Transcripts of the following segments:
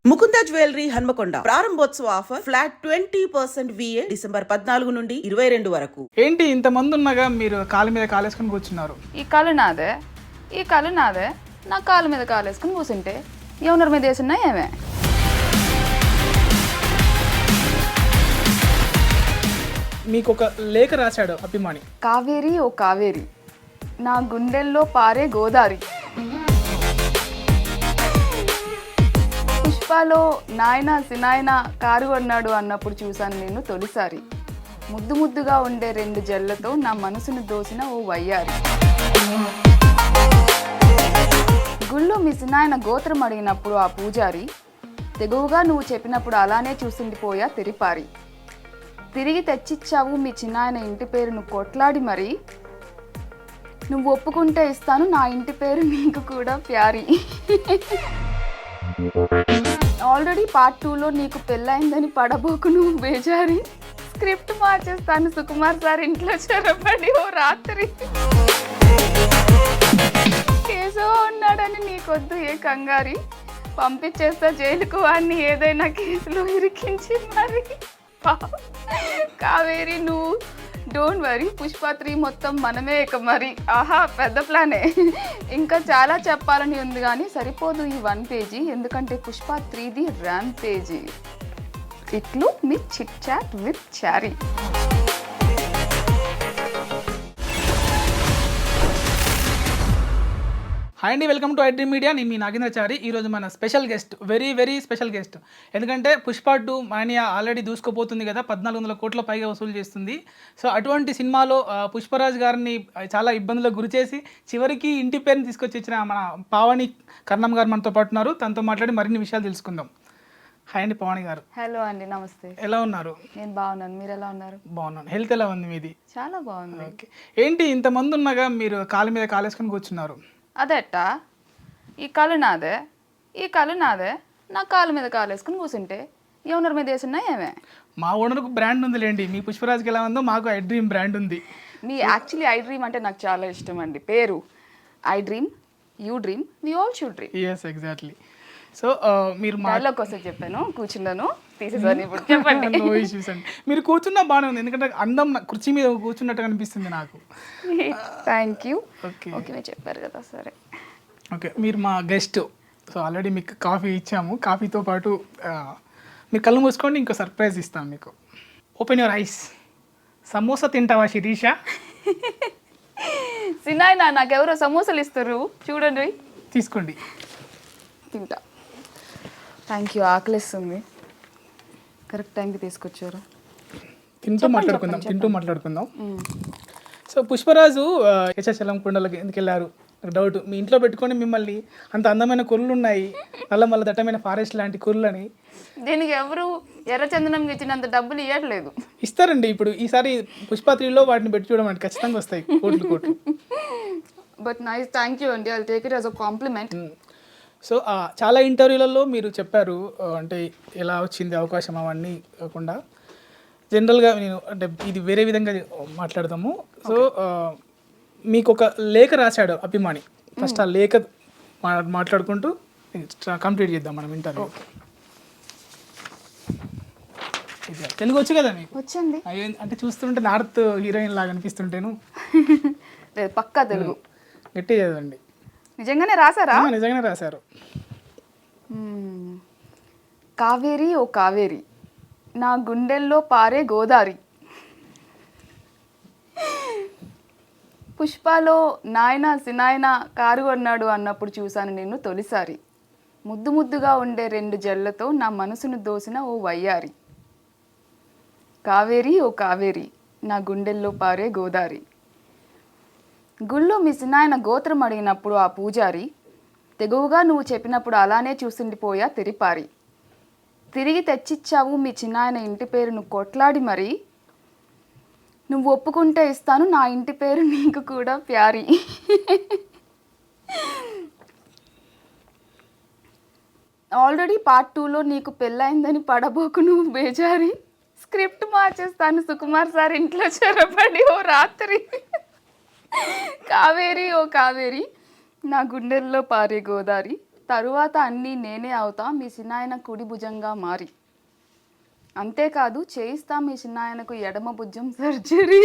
Mukunda jewellery Hanamkonda ప్రారంభోత్సవ offer flat 20% VA December 14 నుండి 22 వరకు. ఏంటి ఇంతమంది ఉన్నాగా మీరు కాలు మీద కాలేసుకొని కూర్చున్నారు? ఈ కాలు నాదే, ఈ కాలు నాదే, నా కాలు మీద కాలేసుకుని కూర్చుంటే ఎవరి మీద వేసున్నా ఏమే. మీకు ఒక లేఖ రాశాడు అభిమాని. కావేరి ఓ కావేరి, నా గుండెల్లో పారే గోదారి. పుష్పలో నాయన సినాయన కారు అన్నాడు అన్నప్పుడు చూశాను నేను తొలిసారి. ముద్దు ముద్దుగా ఉండే 2 జళ్లతో నా మనసును దోసిన ఓ వయ్యారి. గుళ్ళో మీ సినాయన గోత్రం అడిగినప్పుడు ఆ పూజారి, తెగువగా నువ్వు చెప్పినప్పుడు అలానే చూసిండిపోయా తెరిపారి. తిరిగి తెచ్చిచ్చావు మీ చిన్నాయన ఇంటి పేరును కొట్లాడి మరి. నువ్వు ఒప్పుకుంటే ఇస్తాను నా ఇంటి పేరు నీకు కూడా ప్యారి. ఆల్రెడీ పార్ట్ 2లో నీకు పెళ్ళయిందని పడబోకు నువ్వు బేజారి. స్క్రిప్ట్ మార్చేస్తాను సుకుమార్ సార్ ఇంట్లో చొరబడి ఓ రాత్రి. కేశవ ఉన్నాడని నీకొద్దు ఏ కంగారి, పంపించేస్తా జైలుకు వాడిని ఏదైనా కేసులో ఇరికించి మరి. కావేరి నువ్వు డోంట్ వరీ, పుష్ప 3 మొత్తం మనమే ఇక మరి. ఆహా పెద్ద ప్లానే. ఇంకా చాలా చెప్పాలని ఉంది కానీ సరిపోదు ఈ 1 పేజీ, ఎందుకంటే పుష్ప 3ది ర్యామ్ పేజీ. ఇట్లు మీ chit chat with Chari. Hi అండి, వెల్కమ్ టు ఐడ్రీమ్ మీడియా. నేను మీ నాగేంద్రచారి. ఈరోజు మన special guest, very special guest. ఎందుకంటే పుష్ప 2 మానియా ఆల్రెడీ దూసుకుపోతుంది కదా, 1400 కోట్ల పైగా వసూలు చేస్తుంది. సో అటువంటి సినిమాలో పుష్పరాజ్ గారిని చాలా ఇబ్బందులకు గురి చేసి చివరికి ఇంటి పేరుని తీసుకొచ్చి ఇచ్చిన మన పావని కర్ణం గారు మనతో పాటు ఉన్నారు. తనతో మాట్లాడి మరిన్ని విషయాలు తెలుసుకుందాం. హాయ్ అండి పావని గారు. హలో అండి, నమస్తే. ఎలా ఉన్నారు? నేను బాగున్నాను, మీరు ఎలా ఉన్నారు? బాగున్నాను. హెల్త్ ఎలా ఉంది మీది? చాలా బాగుంది. ఓకే. ఏంటి ఇంతమంది ఉన్నాగా మీరు కాలు మీద కాలేసుకొని కూర్చున్నారు? అదెట్టా? ఈ కాలు నాదే, ఈ కాలు నాదే, నా కాలు మీద కాలేసుకుని కూర్చుంటే ఎవరి మీద వేసున్నా ఏమే. మా ఓనర్కు బ్రాండ్ ఉందిలేండి, మీ పుష్పరాజ్కి ఎలా ఉందో మాకు ఐ డ్రీమ్ బ్రాండ్ ఉంది. మీ యాక్చువల్లీ ఐ డ్రీమ్ అంటే నాకు చాలా ఇష్టం అండి. పేరు I dream, you dream, we all should dream. Yes exactly. So మీరు డైలాగ్ కోసం చెప్పాను, కూర్చున్నాను, తీసేసాను. ఇప్పుడు చెప్పండి. నో ఇష్యూస్ అండి. మీరు కూర్చున్నా బాగానే ఉంది, ఎందుకంటే అందం కుర్చీ మీద కూర్చున్నట్టు అనిపిస్తుంది నాకు. Thank you. ఓకే ఓకే, మీరు చెప్పారు కదా, సరే. ఓకే, మీరు మా గెస్ట్. సో ఆల్రెడీ మీకు కాఫీ ఇచ్చాము. కాఫీతో పాటు మీరు కళ్ళు మూసుకోండి, ఇంకో సర్ప్రైజ్ ఇస్తాం మీకు. Open your eyes. సమోసా తింటావా శిరీష? సినాయన నాకెవరో సమోసాలు ఇస్తారు, చూడండి. తీసుకోండి, తింటా. థ్యాంక్ యూ, ఆకలిస్తుంది. కరెక్ట్ టైంకి తీసుకొచ్చారు. తింటూ మాట్లాడుకుందాం. సో పుష్పరాజు యశాచలం కొండలకు ఎందుకు వెళ్ళారు? డౌట్. మీ ఇంట్లో పెట్టుకొని మిమ్మల్ని అంత అందమైన కుర్రలు ఉన్నాయి, నల్ల దట్టమైన ఫారెస్ట్ లాంటి కుర్రలని. దీనికి ఎవరు ఎర్రచందనం ఇచ్చినంత డబ్బులు ఇవ్వట్లేదు. ఇస్తారండి. ఇప్పుడు ఈసారి పుష్ప 3లో వాటిని పెట్టి చూడమంటే ఖచ్చితంగా వస్తాయి కోట్లు. బట్ నైస్, థ్యాంక్ యూ అండి. I take it as a compliment. So చాలా ఇంటర్వ్యూలలో మీరు చెప్పారు, అంటే ఎలా వచ్చింది అవకాశం అవన్నీ కాకుండా జనరల్గా నేను అంటే ఇది వేరే విధంగా మాట్లాడతాము. సో మీకు ఒక లేఖ రాశాడు అభిమాని. ఫస్ట్ ఆ లేఖ మాట్లాడుకుంటూ కంప్లీట్ చేద్దాం మనం ఇంటర్వ్యూ. తెలుగు వచ్చు కదా మీకు? వచ్చండి. అంటే చూస్తుంటే నార్త్ హీరోయిన్ లాగా అనిపిస్తుంటేను. లేదు, పక్కా తెలుగు. గట్టి చదవండి. నిజంగానే రాశారా? నిజంగానే రాశారు. కావేరి ఓ కావేరి, నా గుండెల్లో పారే గోదారి. పుష్పలో నాయన సినాయన కారు అన్నాడు అన్నప్పుడు చూశాను నేను తొలిసారి. ముద్దు ముద్దుగా ఉండే 2 జళ్లతో నా మనసును దోసిన ఓ వయ్యారి. కావేరి ఓ కావేరి, నా గుండెల్లో పారే గోదారి. గుళ్ళో మీ సినాయన గోత్రం అడిగినప్పుడు ఆ పూజారి, తెగువగా నువ్వు చెప్పినప్పుడు అలానే చూసిండిపోయా తెరిపారి. తిరిగి తెచ్చిచ్చావు మీ చిన్నాయన ఇంటి పేరును కొట్లాడి మరి. నువ్వు ఒప్పుకుంటే ఇస్తాను నా ఇంటి పేరు నీకు కూడా ప్యారి. ఆల్రెడీ పార్ట్ 2లో నీకు పెళ్ళయిందని పడబోకు నువ్వు బేజారి. స్క్రిప్ట్ మార్చేస్తాను సుకుమార్ సార్ ఇంట్లో చొరబడి ఓ రాత్రి. కావేరి ఓ కావేరి, నా గుండెల్లో పారే గోదారి. తరువాత అన్నీ నేనే అవుతా మీ చిన్నాయన కుడి భుజంగా మారి. అంతేకాదు చేయిస్తా మీ చిన్నాయనకు ఎడమ భుజం సర్జరీ.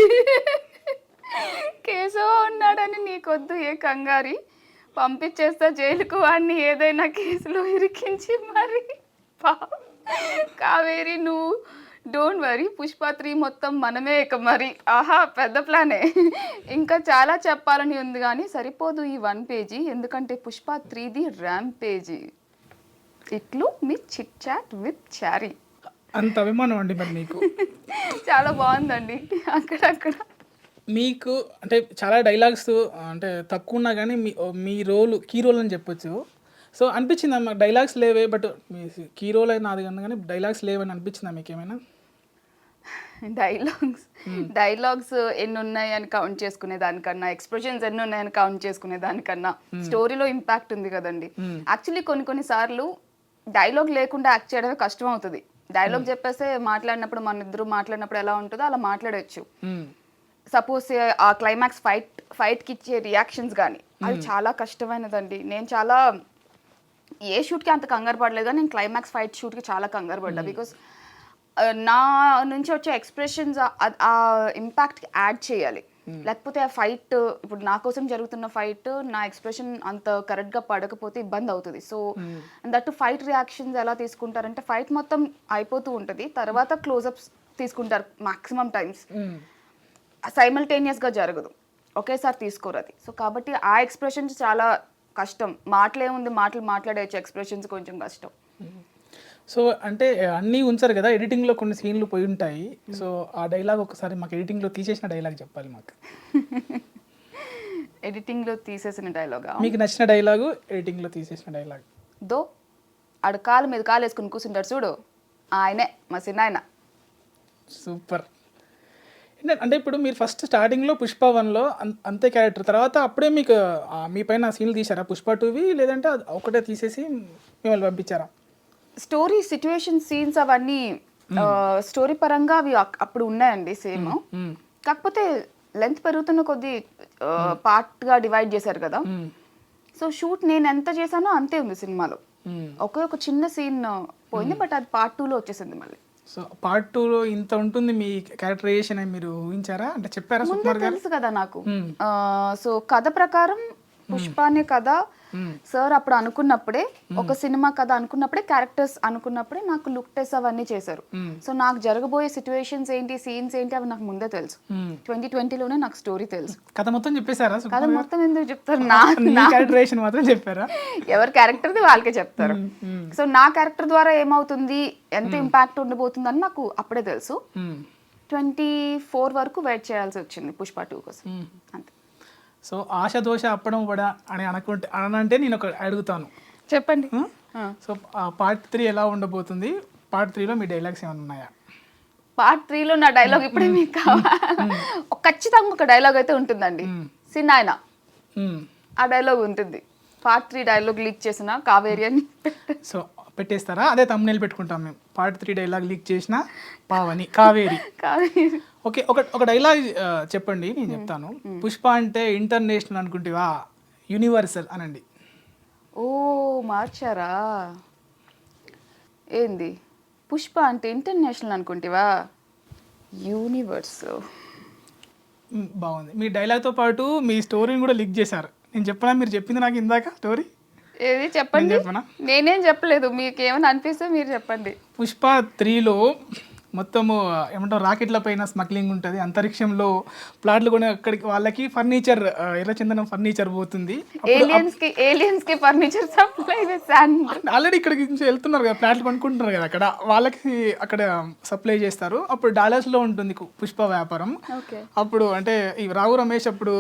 కేశవ ఉన్నాడని నీకొద్దు ఏ కంగారి, పంపించేస్తా జైలుకు వాడిని ఏదైనా కేసులో ఇరికించి మరి. కావేరి నువ్వు డోంట్ వరీ, పుష్ప 3 మొత్తం మనమే ఇక మరి. ఆహా పెద్ద ప్లానే. ఇంకా చాలా చెప్పాలని ఉంది కానీ సరిపోదు ఈ 1 పేజీ, ఎందుకంటే పుష్ప 3ది ర్యామ్ పేజీ. ఇట్లు మీ చిట్ చాట్ విత్ చారీ. అంత అభిమానం అండి మరి మీకు. చాలా బాగుందండి. అక్కడక్కడ మీకు అంటే చాలా డైలాగ్స్ అంటే తక్కువ ఉన్నా కానీ మీ రోల్ కీ రోల్ అని చెప్పొచ్చు. సో అనిపించిందా మాకు డైలాగ్స్ లేవే, బట్ మీ కీ రోల్ అయినా అది కానీ డైలాగ్స్ లేవని అనిపించిందా మీకు ఏమైనా? డైలాగ్స్ ఎన్ని ఉన్నాయని కౌంట్ చేసుకునే దానికన్నా, ఎక్స్ప్రెషన్స్ ఎన్ని ఉన్నాయని కౌంట్ చేసుకునే దానికన్నా స్టోరీలో ఇంపాక్ట్ ఉంది కదండి. యాక్చువల్లీ కొన్ని సార్లు డైలాగ్ లేకుండా యాక్ట్ చేయడమే కష్టం అవుతుంది. డైలాగ్ చెప్పేస్తే మాట్లాడినప్పుడు మన ఇద్దరు మాట్లాడినప్పుడు ఎలా ఉంటుందో అలా మాట్లాడచ్చు. సపోజ్ ఆ క్లైమాక్స్ ఫైట్కి ఇచ్చే రియాక్షన్స్ కానీ అది చాలా కష్టమైనదండి. నేను చాలా ఏ షూట్కి అంత కంగారు పడలేదు, కానీ నేను క్లైమాక్స్ ఫైట్ షూట్కి చాలా కంగారు పడ్డా. బికాస్ నా నుంచి వచ్చే ఎక్స్ప్రెషన్స్ ఆ ఇంపాక్ట్కి యాడ్ చేయాలి. లేకపోతే ఆ ఫైట్ ఇప్పుడు నా కోసం జరుగుతున్న ఫైట్ నా ఎక్స్ప్రెషన్ అంత కరెక్ట్గా పడకపోతే ఇబ్బంది అవుతుంది. సో దట్ ఫైట్ రియాక్షన్స్ ఎలా తీసుకుంటారంటే ఫైట్ మొత్తం అయిపోతూ ఉంటుంది, తర్వాత క్లోజప్స్ తీసుకుంటారు మాక్సిమం టైమ్స్. సైమల్టేనియస్గా జరగదు, ఒకేసారి తీసుకోరు అది. సో కాబట్టి ఆ ఎక్స్ప్రెషన్స్ చాలా కష్టం. మాటలేముంది, మాట్లాడేయచ్చు, ఎక్స్ప్రెషన్స్ కొంచెం కష్టం. సో అంటే అన్నీ ఉంచారు కదా, ఎడిటింగ్లో కొన్ని సీన్లు పోయి ఉంటాయి. సో ఆ డైలాగ్ ఒకసారి మాకు ఎడిటింగ్లో తీసేసిన డైలాగ్ చెప్పాలి మాకు. ఎడిటింగ్లో తీసేసిన డైలాగా? మీకు నచ్చిన డైలాగు ఎడిటింగ్లో తీసేసిన డైలాగ్? దో ఆడు కాలు మీద కాలు వేసుకుని కూర్చుంటాడు చూడు, ఆయనే మా చిన్నాయన. సూపర్. అంటే ఇప్పుడు మీరు ఫస్ట్ స్టార్టింగ్లో పుష్ప 1లో అంతే క్యారెక్టర్, తర్వాత అప్పుడే మీకు మీ పైన సీన్లు తీసారా పుష్ప 2వి, లేదంటే ఒకటే తీసేసి మిమ్మల్ని పంపించారా? స్టోరీ సిచ్యువేషన్ సీన్స్ అవన్నీ స్టోరీ పరంగా అవి అప్పుడు ఉన్నాయండి సేమ్. కాకపోతే లెంత్ పెరుగుతున్న కొద్దీ పార్ట్గా డివైడ్ చేశారు కదా. సో షూట్ నేను ఎంత చేశానో అంతే ఉంది సినిమాలో. ఒక చిన్న సీన్ పోయింది, బట్ అది పార్ట్ 2లో వచ్చేసింది మళ్ళీ. సో పార్ట్ 2లో ఇంత ఉంటుంది మీ క్యారెక్టరైజేషన్ అని మీరు ఊహించారా, అంటే చెప్పారా? ముందే తెలుసు కదా నాకు. సో కథ ప్రకారం పుష్ప అనే కథ సార్ అప్పుడు అనుకున్నప్పుడే, ఒక సినిమా కథ అనుకున్నప్పుడే, క్యారెక్టర్స్ అనుకున్నప్పుడే నాకు లుక్ టెస్ట్ అవన్నీ చేశారు. సో నాకు జరగబోయే సిచ్యువేషన్స్ ఏంటి, సీన్స్ ఏంటి అవి నాకు ముందే తెలుసు. 2020లోనే నాకు స్టోరీ తెలుసు. కథ మొత్తం చెప్పేశారా? కథ మొత్తం ఎందుకు చెప్తారు? నా క్యారెక్టరైజేషన్ మాత్రం చెప్పారా? ఎవరి క్యారెక్టర్ది వాళ్ళకే చెప్తారు. సో నా క్యారెక్టర్ ద్వారా ఏమవుతుంది, ఎంత ఇంపాక్ట్ ఉండబోతుంది అని నాకు అప్పుడే తెలుసు. 24 వరకు వెయిట్ చేయాల్సి వచ్చింది పుష్ప 2 కోసం, అంతే. సో ఆశ దోష అప్పడం వడ అని అనంటే నేను ఒక అడుగుతాను, చెప్పండి. సో పార్ట్ 3 ఎలా ఉండబోతుంది? పార్ట్ 3లో మీ డైలాగ్స్ ఏమైనా ఉన్నాయా? పార్ట్ 3లో నా డైలాగ్ ఇప్పుడే మీకు కావాలి. ఖచ్చితంగా ఒక డైలాగ్ అయితే ఉంటుందండి, సిన్నాయన. ఆ డైలాగ్ ఉంటుంది. పార్ట్ 3 డైలాగ్ లీక్ చేసిన కావేరి అని. సో పెట్టేస్తారా? అదే తమ్మునేలు పెట్టుకుంటాం మేము. పార్ట్ 3 డైలాగ్ లీక్ చేసిన పావని కావేరి. ఓకే, ఒక డైలాగ్ చెప్పండి, నేను చెప్తాను. పుష్ప అంటే ఇంటర్నేషనల్ అనుకుంటేవా యూనివర్సల్ అనండి. ఓ మార్చారా ఏంది? పుష్ప అంటే ఇంటర్నేషనల్ అనుకుంటేవా యూనివర్స్. బాగుంది. మీ డైలాగ్తో పాటు మీ స్టోరీని కూడా లీక్ చేశారు. నేను చెప్పనా? మీరు చెప్పింది నాకు ఇందాక స్టోరీ ఏది చెప్పండి. నేనేం చెప్పలేదు, మీకు ఏమైనా అనిపిస్తే మీరు చెప్పండి. పుష్ప 3లో మొత్తము ఏమంటారు, రాకెట్ల పైన స్మగ్లింగ్ ఉంటుంది, అంతరిక్షంలో ప్లాట్లు కూడా అక్కడికి వాళ్ళకి ఫర్నిచర్, ఎర్రచందనం ఫర్నిచర్ పోతుంది. ఏలియన్స్ కి ఫర్నిచర్ సప్లై ఆల్రెడీ ఇక్కడికి నుంచి వెళ్తున్నారు కదా, ప్లాట్లు కొనుక్కుంటున్నారు కదా, అక్కడ వాళ్ళకి అక్కడ సప్లై చేస్తారు. అప్పుడు డాలర్స్లో ఉంటుంది పుష్ప వ్యాపారం. అప్పుడు అంటే ఈ రావు రమేష్ అప్పుడు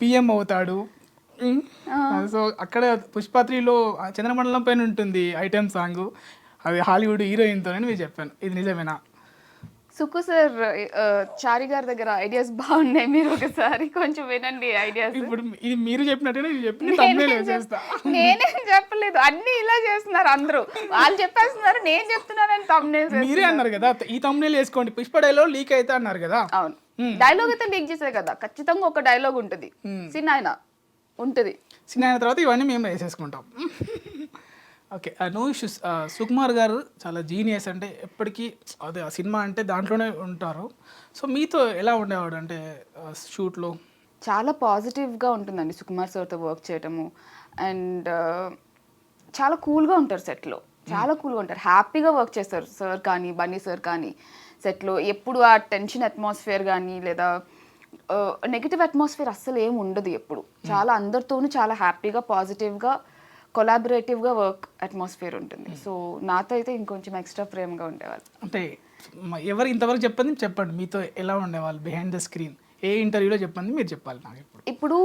పిఎం అవుతాడు. సో అక్కడ పుష్ప 3లో చంద్రమండలం పైన ఉంటుంది ఐటెం సాంగ్, అది హాలీవుడ్ హీరోయిన్తో మీరు చెప్పాను. ఇది నిజమేనా? సుకు సార్, చారి గారి దగ్గర ఐడియాస్ బాగున్నాయి, మీరు ఒకసారి కొంచెం వినండి ఐడియాస్. ఇప్పుడు ఇది మీరు చెప్పినట్టే నేనేం చెప్పలేదు, అన్ని ఇలా చేస్తున్నారు అందరూ. వాళ్ళు చెప్పేస్తున్నారు, నేను చెప్తున్నానని తమ్నేల్ మీరే అన్నారు కదా, ఈ తమ్నేల్ వేసుకోండి పుష్ప డైలాగ్ లీక్ అయితే అన్నారు కదా. అవును, డైలాగ్ అయితే లీక్ చేసే కదా, ఖచ్చితంగా ఒక డైలాగ్ ఉంటుంది. సినాయన ఉంటుంది, సినాయన తర్వాత ఇవన్నీ మేము వేసేసుకుంటాం. Okay. No issues. Sukumar garu చాలా జీనియస్. అంటే ఎప్పటికీ అదే ఆ సినిమా అంటే దాంట్లోనే ఉంటారు. సో మీతో ఎలా ఉండేవాడు అంటే షూట్లో? చాలా పాజిటివ్గా ఉంటుందండి సుకుమార్ సార్తో వర్క్ చేయటము. అండ్ చాలా కూల్గా ఉంటారు సెట్లో, చాలా కూల్గా ఉంటారు, హ్యాపీగా వర్క్ చేస్తారు సార్ కానీ బన్నీ సార్ కానీ సెట్లో. ఎప్పుడు ఆ టెన్షన్ అట్మాస్ఫియర్ కానీ లేదా నెగిటివ్ అట్మాస్ఫియర్ అస్సలు ఏమి ఉండదు ఎప్పుడు. చాలా అందరితోనూ చాలా హ్యాపీగా పాజిటివ్గా కొలాబరేటివ్గా వర్క్ అట్మాస్ఫియర్ ఉంటుంది. సో నాతో అయితే ఇంకొంచెం ఎక్స్ట్రా ప్రేమగా ఉండేవాళ్ళు. అంటే ఎవరు ఇంతవరకు చెప్పండి మీతో ఎలా ఉండేవాళ్ళు బిహైండ్ ద స్క్రీన్? ఏ ఇంటర్వ్యూలో చెప్పండి, మీరు చెప్పాలి నాకు ఇప్పుడు. ఇప్పుడు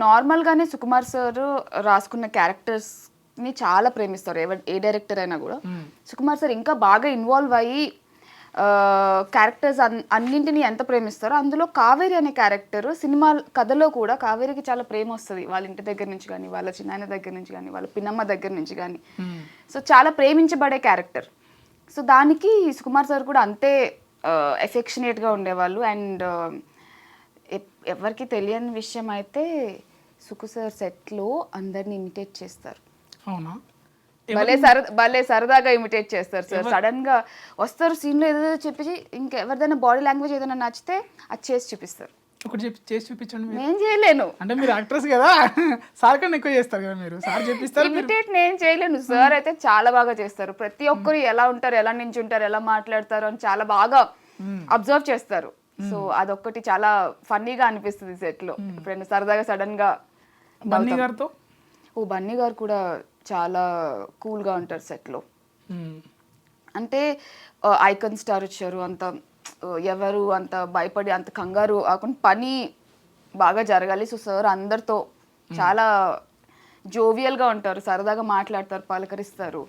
నార్మల్గానే సుకుమార్ సార్ రాసుకున్న క్యారెక్టర్స్ని చాలా ప్రేమిస్తారు ఏ డైరెక్టర్ అయినా కూడా. సుకుమార్ సార్ ఇంకా బాగా ఇన్వాల్వ్ అయ్యి క్యారెక్టర్స్ అన్నింటినీ ఎంత ప్రేమిస్తారో అందులో కావేరి అనే క్యారెక్టర్ సినిమా కథలో కూడా కావేరికి చాలా ప్రేమ వస్తుంది వాళ్ళ ఇంటి దగ్గర నుంచి కానీ, వాళ్ళ చిన్నాయన దగ్గర నుంచి కానీ, వాళ్ళ పిన్నమ్మ దగ్గర నుంచి కానీ. సో చాలా ప్రేమించబడే క్యారెక్టర్. సో దానికి సుకుమార్ సార్ కూడా అంతే ఎఫెక్షనేట్గా ఉండేవాళ్ళు. అండ్ ఎవరికి తెలియని విషయం అయితే సుకు సార్ సెట్లో అందరిని ఇమిటేట్ చేస్తారు. అవునా? భలే సరదాగా ఇమిటేట్ చేస్తారు సార్. సడన్ గా వస్తారు సీన్లో ఏదో చెప్పి ఇంకా ఎవరిదైనా బాడీ లాంగ్వేజ్ ఏదైనా నచ్చితే అది చేసి చూపిస్తారు. ఒకటి చేసి చూపించండి. నేను చేయలేను, అంటే మీరు యాక్ట్రెస్ కదా, సార్ కన్నా ఎక్కువ చేస్తారు కదా మీరు. సార్ చెప్పిస్తారు, ఇమిటేట్ నేను చేయలేను. సార్ అయితే చాలా బాగా చేస్తారు. ప్రతి ఒక్కరు ఎలా ఉంటారు, ఎలా నించుంటారు, ఎలా మాట్లాడతారు అని చాలా బాగా అబ్జర్వ్ చేస్తారు. సో అదొక్కటి చాలా ఫన్నీగా అనిపిస్తుంది సెట్లో. ఎప్పుడైనా సరదాగా సడన్ గా బన్నీ గారితో. బన్నీ గారు కూడా చాలా కూల్గా ఉంటారు సెట్లో. అంటే ఐకాన్ స్టార్ వచ్చారు, అంత ఎవరు అంత భయపడి అంత కంగారు కాకుండా పని బాగా జరగాలి. సో సార్ అందరితో చాలా జోవియల్గా ఉంటారు, సరదాగా మాట్లాడతారు, పలకరిస్తారు.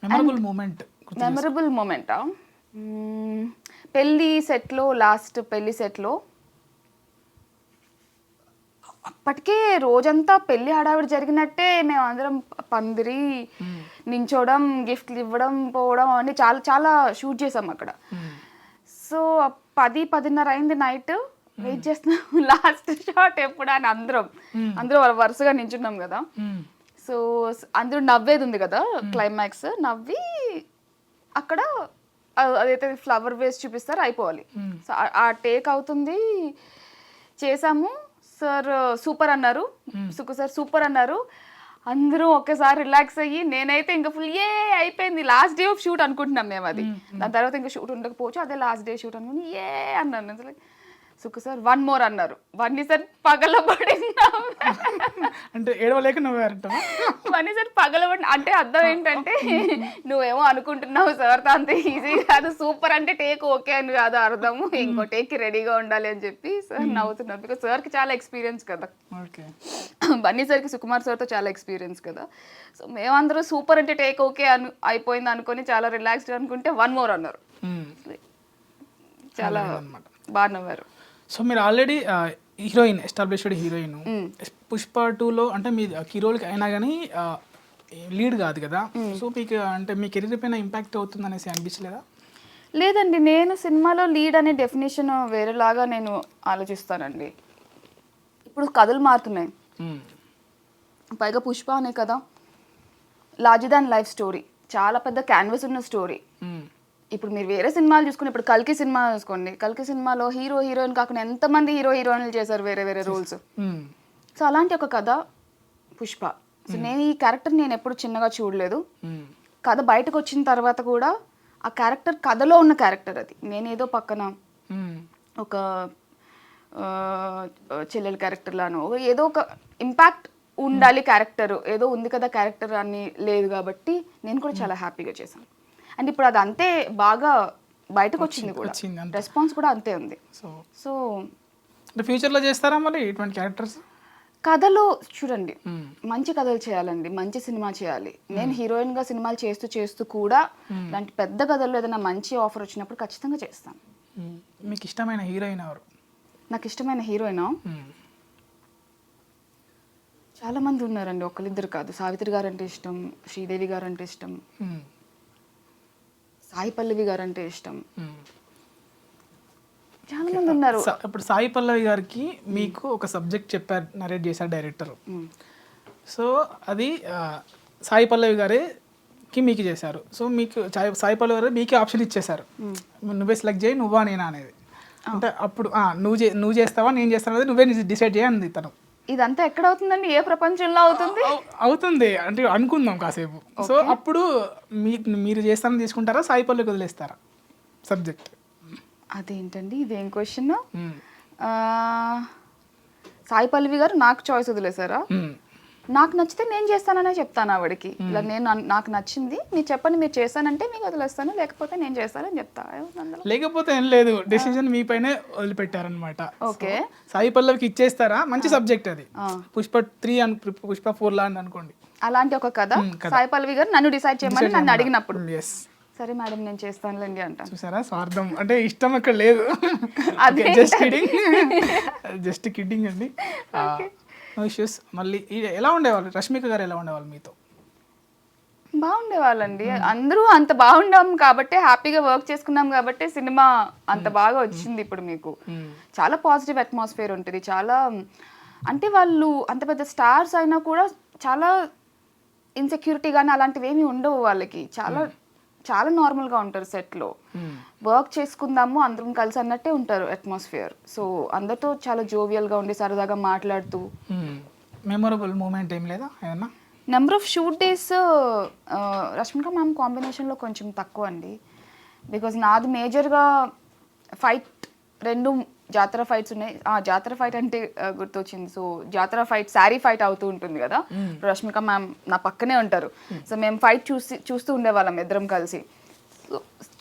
మెమరబుల్ మూమెంటా? పెళ్ళి సెట్లో, లాస్ట్ పెళ్ళి సెట్లో అప్పటికే రోజంతా పెళ్లి హడావిడి జరిగినట్టే మేము అందరం పందిరి నించోవడం, గిఫ్ట్లు ఇవ్వడం, పోవడం అన్నీ చాలా చాలా షూట్ చేసాం అక్కడ. సో 10-10:30 అయింది నైట్. వెయిట్ చేస్తున్నాం లాస్ట్ షాట్ ఎప్పుడు అని అందరూ వరుసగా నించున్నాం కదా. సో అందరూ నవ్వేది ఉంది కదా, క్లైమాక్స్ నవ్వి అక్కడ అదైతే ఫ్లవర్ వేసి చూపిస్తారు, అయిపోవాలి. సో ఆ టేక్ అవుతుంది, చేసాము. సార్ సూపర్ అన్నారు, సుకు సార్ సూపర్ అన్నారు. అందరూ ఒకేసారి రిలాక్స్ అయ్యి నేనైతే ఇంకా ఫుల్ అయిపోయింది. లాస్ట్ డే ఆఫ్ షూట్ అనుకుంటున్నాం మేము అది. దాని తర్వాత ఇంకా షూట్ ఉండకపోవచ్చు, అదే లాస్ట్ డే షూట్ అనుకుని అన్నాను. సుకు సార్ 1 more అన్నారు. వన్నీ సార్ పగలబడినా అంటే ఏడవలేక నవ్వారంట. వన్నీ సార్ పగలబడి అంటే అర్థం ఏంటంటే నువ్వేమో అనుకుంటున్నావు సార్ అంత ఈజీ కాదు, సూపర్ అంటే టేక్ ఓకే అని కాదు అర్థము, ఇంకో టేక్కి రెడీగా ఉండాలి అని చెప్పి సార్ నవ్వుతున్నారు. బికాస్ సార్కి చాలా ఎక్స్పీరియన్స్ కదా, బన్నీ సార్కి సుకుమార్ సార్తో చాలా ఎక్స్పీరియన్స్ కదా. సో మేమందరూ సూపర్ అంటే టేక్ ఓకే అయిపోయింది అనుకొని చాలా రిలాక్స్డ్ అనుకుంటే 1 more అన్నారు. చాలా బాగా నవ్వారు. సో మీరు already heroine, established heroine. Pushpa 2లో అంటే మీ హీరోలకి అయినా కానీ లీడ్ కాదు కదా. సో మీకు అంటే మీ కెరీర్ పైన ఇంపాక్ట్ అవుతుంది అనేసి అనిపించలేదా? లేదండి, నేను సినిమాలో లీడ్ అనే డెఫినేషన్ వేరేలాగా నేను ఆలోచిస్తానండి. ఇప్పుడు కథలు మారుతున్నాయి, పైగా పుష్ప అనే కదా లార్జర్ దాన్ లైఫ్ స్టోరీ, చాలా పెద్ద క్యాన్వస్ ఉన్న స్టోరీ. ఇప్పుడు మీరు వేరే సినిమాలు చూసుకుని, ఇప్పుడు కల్కి సినిమా చూసుకోండి, కల్కి సినిమాలో హీరో హీరోయిన్ కాకుండా ఎంతమంది హీరోయిన్లు చేశారు వేరే వేరే రోల్స్. సో అలాంటి ఒక కథ పుష్ప. సో నేను ఈ క్యారెక్టర్ నేను ఎప్పుడు చిన్నగా చూడలేదు. కథ బయటకు వచ్చిన తర్వాత కూడా ఆ క్యారెక్టర్ కథలో ఉన్న క్యారెక్టర్ అది. నేనేదో పక్కన ఒక చెల్లెల క్యారెక్టర్ లాను ఏదో ఒక ఇంపాక్ట్ ఉండాలి క్యారెక్టర్, ఏదో ఉంది కదా క్యారెక్టర్ అని లేదు కాబట్టి నేను కూడా చాలా హ్యాపీగా చేశాను. అండ్ ఇప్పుడు అది అంతే బాగా బయటకు వచ్చింది కూడా, రెస్పాన్స్ కూడా అంతే ఉంది. సో ఫ్యూచర్లో చేస్తారా మరి ఇటువంటి క్యారెక్టర్స్? కథలో చూడండి, మంచి కథలు చేయాలండి, మంచి సినిమా చేయాలి. నేను హీరోయిన్గా సినిమాలు చేస్తూ కూడా ఇలాంటి పెద్ద కథల్లో ఏదైనా మంచి ఆఫర్ వచ్చినప్పుడు ఖచ్చితంగా చేస్తాను. మీకు ఇష్టమైన హీరోయిన్ ఎవరు? నాకు ఇష్టమైన హీరోయినా చాలా మంది ఉన్నారండి, ఒకరిద్దరు కాదు. సావిత్రి గారు అంటే ఇష్టం, శ్రీదేవి గారు అంటే ఇష్టం, సాయి పల్లవి గారు అంటే ఇష్టం, చాలా మంది ఉన్నారు. ఇప్పుడు సాయి పల్లవి గారికి మీకు ఒక సబ్జెక్ట్ చెప్పారు, నరేట్ చేశారు డైరెక్టర్. సో అది సాయి పల్లవి గారికి మీకు చేశారు. సో మీకు సాయి పల్లవి గారు మీకే ఆప్షన్ ఇచ్చేశారు, నువ్వే సెలెక్ట్ చేయి, నువ్వా నేనా అనేది. అంటే అప్పుడు నువ్వు చేస్తావా నేను చేస్తాను అనేది నువ్వే డిసైడ్ చేయండి తను. ఇదంతా ఎక్కడ అవుతుందండి, ఏ ప్రపంచంలో అవుతుంది? అవుతుంది అంటే అనుకుందాం కాసేపు. సో అప్పుడు మీరు చేస్తానని తీసుకుంటారా, సాయి పల్లవికి వదిలేస్తారా సబ్జెక్ట్? అదేంటండి ఇదేం క్వశ్చన్? సాయి పల్లవి గారు నాకు చాయిస్ వదిలేసారా? నాకు నచ్చితే నేను చేస్తాననే చెప్తాను ఆవిడకి, ఇలా నాకు నచ్చింది మీరు చెప్పండి, మీరు చేస్తానంటే మీకు వదిలేస్తాను, లేకపోతే నేను చేస్తానని చెప్తా. లేకపోతే ఏం లేదు, డెసిషన్ మీ పైనే వదిలిపెట్టారనమాట. ఓకే, సాయి పల్లవికి ఇచ్చేస్తారా? మంచి సబ్జెక్ట్ అది, పుష్ప 3 అని పుష్ప 4 లా అని అనుకోండి. అలాంటి ఒక కథ సాయి పల్లవి గారు నన్ను డిసైడ్ చేయమని నన్ను అడిగినప్పుడు సరే మేడం నేను చేస్తానులేండి అంటాను. చూసారా స్వార్థం అంటే ఇష్టం అక్కడ లేదు. జస్ట్ కిడ్డింగ్ అండి. No issues. మళ్ళీ ఎలా ఉండేవాళ్ళు, రష్మిక గారు ఎలా ఉండేవాళ్ళు మీతో? బాగుండేవాళ్ళండి, అందరూ అంత బాగుండాం కాబట్టి, హ్యాపీగా వర్క్ చేసుకున్నాం కాబట్టి సినిమా అంత బాగా వచ్చింది. ఇప్పుడు మీకు చాలా పాజిటివ్ అట్మాస్ఫియర్ ఉంటుంది, చాలా అంటే వాళ్ళు అంత పెద్ద స్టార్స్ అయినా కూడా చాలా ఇన్సెక్యూరిటీ కానీ అలాంటివి ఏమి ఉండవు వాళ్ళకి, చాలా చాలా నార్మల్గా ఉంటారు సెట్లో. వర్క్ చేసుకుందాము అందరం కలిసి అన్నట్టే ఉంటారు అట్మాస్ఫియర్. సో అందరితో చాలా జోవియల్గా ఉండి సరదాగా మాట్లాడుతూ. మెమొరబుల్ మూమెంట్ ఏం లేదా ఏమన్నా? Number of shoot days Rashmika ma'am కాంబినేషన్లో కొంచెం తక్కువ అండి, బికాజ్ నాది మేజర్గా ఫైట్ 2 జాతర ఫైట్స్ ఉన్నాయి. జాతర ఫైట్ అంటే గుర్తొచ్చింది. సో జాతర ఫైట్ శారీ ఫైట్ అవుతూ ఉంటుంది కదా, రష్మిక మ్యామ్ నా పక్కనే ఉంటారు. సో మేము ఫైట్ చూస్తూ ఉండేవాళ్ళం ఇద్దరం కలిసి.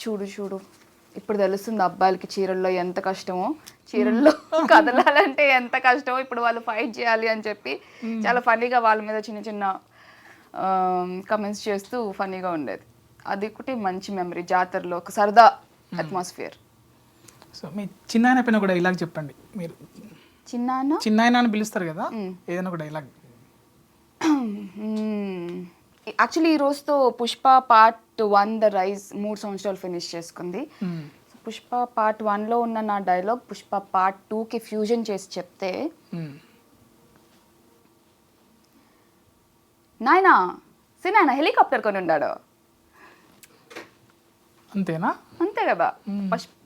చూడు ఇప్పుడు తెలుస్తుంది అబ్బాయిలకి చీరల్లో ఎంత కష్టమో, చీరల్లో కదలాలంటే ఎంత కష్టమో, ఇప్పుడు వాళ్ళు ఫైట్ చేయాలి అని చెప్పి చాలా ఫన్నీగా వాళ్ళ మీద చిన్న చిన్న కమెంట్స్ చేస్తూ ఫన్నీగా ఉండేది. అది ఒకటి మంచి మెమరీ జాతరలో, ఒక సరదా అట్మాస్ఫియర్. సో మీ చిన్నాయన పైన కూడా డైలాగ్ చెప్పండి మీరు. చిన్నాయన అని పిలుస్తారు కదా, ఏదైనా ఒక డైలాగ్. యాక్చువల్లీ ఈ రోజుతో పుష్ప పార్ట్ 1 ద రైజ్ 3 సంవత్సరాలు ఫినిష్ చేసుకుంది. పుష్ప పార్ట్ 1లో ఉన్న నా డైలాగ్ పుష్ప పార్ట్ 2కి ఫ్యూజన్ చేసి చెప్తే, నాయనా సినాయన హెలికాప్టర్ కొని ఉండాడు. అంతేనా? అంతే కదా,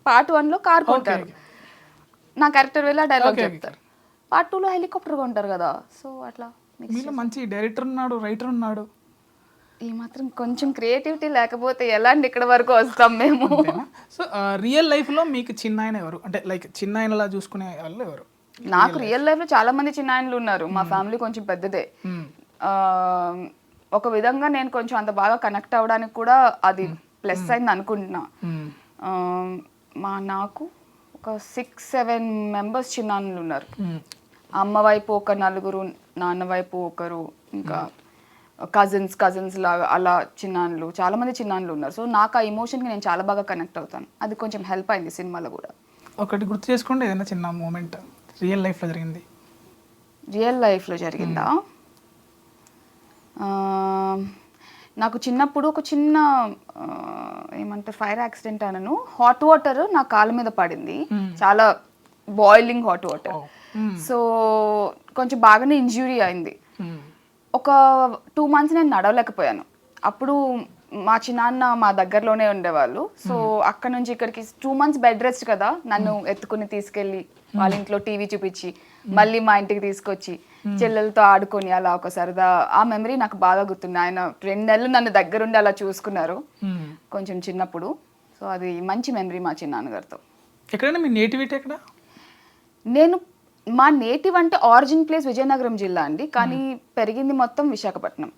పార్ట్ 1లో కార్ కొంటారు, నా క్యారెక్టర్ వెళ్ళి ఆ డైలాగ్ చెప్తారు. పార్ట్ 2లో హెలికాప్టర్ కొంటారు కదా. సో అట్లా మీలో మంచి డైరెక్టర్ ఉన్నాడు, రైటర్ ఉన్నాడు. ఈ మాత్రం కొంచెం క్రియేటివిటీ లేకపోతే ఎలా అండి ఇక్కడ వరకు వస్తాం మేము. సో రియల్ లైఫ్లో మీకు చిన్నాయన ఎవరు, అంటే లైక్ చిన్నాయనలా చూసుకునే వాళ్ళు ఎవరు? నాకు రియల్ లైఫ్లో చాలా మంది చిన్నాయనలు ఉన్నారు, మా ఫ్యామిలీ కొంచెం పెద్దదే. ఒక విధంగా నేను కొంచెం అంత బాగా కనెక్ట్ అవ్వడానికి కూడా అది ప్లస్ అయింది అనుకుంటున్నా. నాకు ఒక 6-7 మెంబర్స్ చిన్నాన్నలు ఉన్నారు. అమ్మ వైపు ఒక 4, నాన్న వైపు ఒకరు, ఇంకా కజిన్స్ లాగా అలా చిన్నాన్నలు, చాలా మంది చిన్నాన్నలు ఉన్నారు. సో నాకు ఆ ఎమోషన్కి నేను చాలా బాగా కనెక్ట్ అవుతాను, అది కొంచెం హెల్ప్ అయింది సినిమాలో కూడా. ఒకటి గుర్తు చేసుకోండి, ఏదైనా చిన్న మూమెంట్ రియల్ లైఫ్లో జరిగింది. రియల్ లైఫ్లో జరిగిందా? నాకు చిన్నప్పుడు ఒక చిన్న ఏమంటారు ఫైర్ యాక్సిడెంట్ అనను, హాట్ వాటర్ నా కాళ్ళ మీద పడింది, చాలా బాయిలింగ్ హాట్ వాటర్. సో కొంచెం బాగానే ఇంజ్యూరీ అయింది. ఒక 2 months నేను నడవలేకపోయాను. అప్పుడు మా చిన్నాన్న మా దగ్గరలోనే ఉండేవాళ్ళు. సో అక్కడ నుంచి ఇక్కడికి 2 months బెడ్ రెస్ట్ కదా, నన్ను ఎత్తుకుని తీసుకెళ్ళి వాళ్ళ ఇంట్లో టీవీ చూపించి మళ్ళీ మా ఇంటికి తీసుకొచ్చి చెల్లెలతో ఆడుకొని అలా ఒక సరదా, ఆ మెమరీ నాకు బాగా గుర్తుంది. ఆయన 2 నెలలు నన్ను దగ్గరుండి అలా చూసుకున్నారు కొంచెం చిన్నప్పుడు. సో అది మంచి మెమరీ మా చిన్నాన్నగారితో. ఎక్కడైనా మీ నేటివిటీ ఎక్కడ? మా నేటివ్ అంటే ఆరిజిన్ ప్లేస్ విజయనగరం జిల్లా అండి, కానీ పెరిగింది మొత్తం విశాఖపట్నం.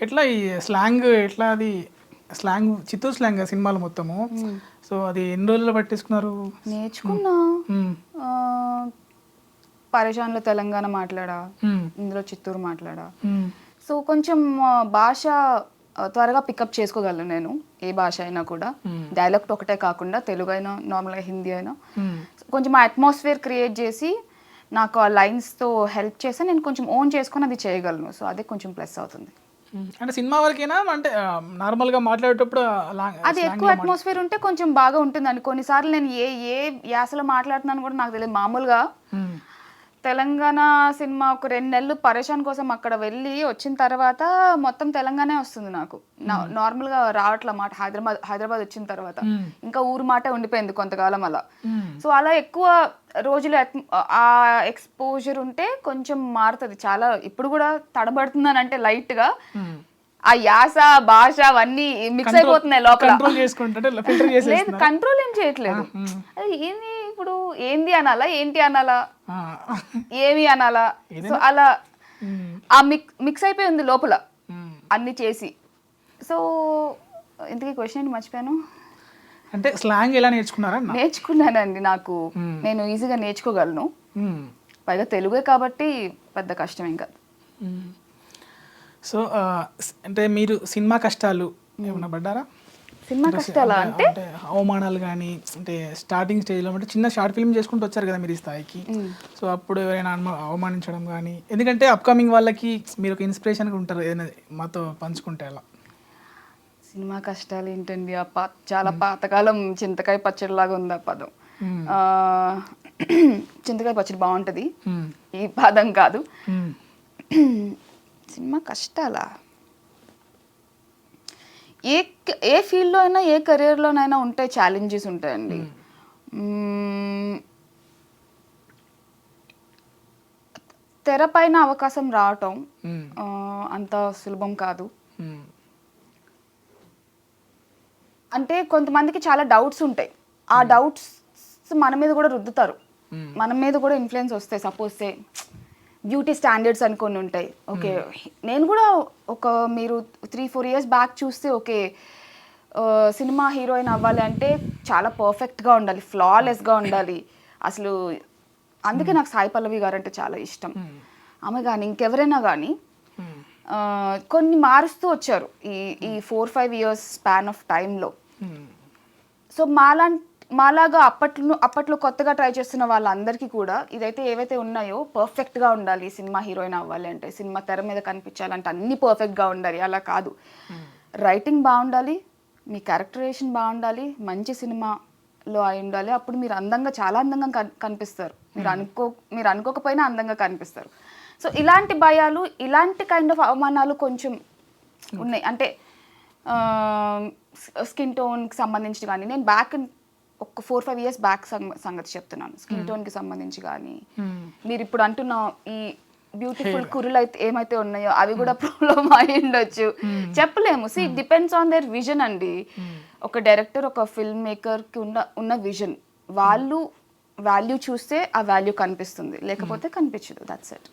ఎట్లా ఈ స్లాంగ్, ఎట్లా అది స్లాంగ్, చిత్తూరు స్లాంగ్ సినిమాలు మొత్తము. సో అది ఎన్ని రోజుల్లో పట్టించుకున్నారు? నేర్చుకున్నా. పరేషాన్లో తెలంగాణ మాట్లాడా, ఇందులో చిత్తూరు మాట్లాడా. సో కొంచెం భాష త్వరగా పికప్ చేసుకోగలను నేను, ఏ భాష అయినా కూడా. డైలెక్ట్ ఒకటే కాకుండా తెలుగు అయినా, నార్మల్గా హిందీ అయినా కొంచెం ఆ అట్మాస్ఫియర్ క్రియేట్ చేసి నాకు ఆ లైన్స్తో హెల్ప్ చేస్తే నేను కొంచెం ఓన్ చేసుకొని అది చేయగలను. సో అదే కొంచెం ప్లస్ అవుతుంది. అంటే సినిమా వరకేనా, అంటే నార్మల్గా మాట్లాడేటప్పుడు అది ఎక్కువ అట్మాస్ఫియర్ ఉంటే కొంచెం బాగా ఉంటుందండి. కొన్నిసార్లు నేను ఏ యాసలో మాట్లాడుతున్నాను కూడా నాకు తెలియదు. మామూలుగా తెలంగాణ సినిమా ఒక 2 నెలలు పరేషాన్ కోసం అక్కడ వెళ్ళి వచ్చిన తర్వాత మొత్తం తెలంగాణే వస్తుంది నాకు. నార్మల్గా రావట్ల మాట హైదరాబాద్ వచ్చిన తర్వాత ఇంకా ఊరు మాటే ఉండిపోయింది కొంతకాలం అలా. సో అలా ఎక్కువ రోజులు ఆ ఎక్స్పోజర్ ఉంటే కొంచెం మారుతుంది చాలా. ఇప్పుడు కూడా తడబడుతున్నాను అంటే లైట్గా ఆ యాస భాష అవన్నీ మిక్స్ అయిపోతున్నాయి లోపల. లేదు కంట్రోల్ ఏం చేయట్లేదు. ఏంది ఇప్పుడు ఏంది అనాలా ఏంటి అనాలా ఏమి అనాలా, సో అలా ఆ మిక్స్ అయిపోయి ఉంది లోపల అన్ని చేసి. సో ఇంతకీ క్వశ్చన్ ఏంటి మర్చిపోయాను. అంటే స్లాంగ్ ఎలా నేర్చుకున్నారా? నేర్చుకున్నానండి, నాకు నేను ఈజీగా నేర్చుకోగలను. పైగా తెలుగే కాబట్టి పెద్ద కష్టం ఏం కాదు. సో అంటే మీరు సినిమా కష్టాలు ఏమైనా పడ్డారా? సినిమా కష్టాలా అంటే అవమానాలు కానీ, అంటే స్టార్టింగ్ స్టేజ్లో అంటే చిన్న షార్ట్ ఫిల్మ్ చేసుకుంటూ వచ్చారు కదా మీరు ఈ స్థాయికి. సో అప్పుడు ఎవరైనా అవమానించడం కానీ, ఎందుకంటే అప్కమింగ్ వాళ్ళకి మీరు ఒక ఇన్స్పిరేషన్గా ఉంటారు, ఏదైనా మాతో పంచుకుంటే అలా. సినిమా కష్టాలు ఏంటండి, చాలా పాతకాలం చింతకాయ పచ్చడిలాగా ఉంది ఆ పదం. చింతకాయ పచ్చడి బాగుంటుంది, ఈ పదం కాదు. సినిమా కష్టాలా ఏ ఫీల్డ్లో అయినా ఏ కెరీర్లోనైనా ఉంటాయి, ఛాలెంజెస్ ఉంటాయండి. తెర పైన అవకాశం రావటం అంత సులభం కాదు. అంటే కొంతమందికి చాలా డౌట్స్ ఉంటాయి, ఆ డౌట్స్ మన మీద కూడా రుద్దుతారు, మన మీద కూడా ఇన్ఫ్లుయెన్స్ వస్తాయి. సపోజ్ బ్యూటీ స్టాండర్డ్స్ అని కొన్ని ఉంటాయి. ఓకే, నేను కూడా ఒక మీరు 3-4 years బ్యాక్ చూస్తే ఓకే సినిమా హీరోయిన్ అవ్వాలి అంటే చాలా పర్ఫెక్ట్గా ఉండాలి, ఫ్లాలెస్గా ఉండాలి అసలు. అందుకే నాకు సాయి పల్లవి గారు అంటే చాలా ఇష్టం. ఆమె కానీ ఇంకెవరైనా కానీ కొన్ని మారుస్తూ వచ్చారు ఈ 4-5 years స్పాన్ ఆఫ్ టైంలో. సో మాలాగా అప్పట్లో కొత్తగా ట్రై చేస్తున్న వాళ్ళందరికీ కూడా ఇదైతే ఏవైతే ఉన్నాయో పర్ఫెక్ట్గా ఉండాలి, సినిమా హీరోయిన్ అవ్వాలి అంటే, సినిమా తెర మీద కనిపించాలంటే అన్నీ పర్ఫెక్ట్గా ఉండాలి, అలా కాదు. రైటింగ్ బాగుండాలి, మీ క్యారెక్టరైజేషన్ బాగుండాలి, మంచి సినిమాలో అయి ఉండాలి, అప్పుడు మీరు చాలా అందంగా కనిపిస్తారు. మీరు అనుకోకపోయినా అందంగా కనిపిస్తారు. సో ఇలాంటి భయాలు, ఇలాంటి కైండ్ ఆఫ్ అవమానాలు కొంచెం ఉన్నాయి. అంటే స్కిన్ టోన్కి సంబంధించి కానీ, నేను ఒక 4-5 years బ్యాక్ సంగతి చెప్తున్నాను. స్కిన్ టోన్కి సంబంధించి కానీ, మీరు ఇప్పుడు అంటున్న ఈ బ్యూటిఫుల్ కురులు అయితే ఏమైతే ఉన్నాయో అవి కూడా ప్రాబ్లం అయి ఉండొచ్చు, చెప్పలేము. See depends on their vision అండి. ఒక డైరెక్టర్, ఒక ఫిల్మ్ మేకర్కి ఉన్న విజన్, వాళ్ళు వాల్యూ చూస్తే ఆ వాల్యూ కనిపిస్తుంది, లేకపోతే కనిపించదు. That's it.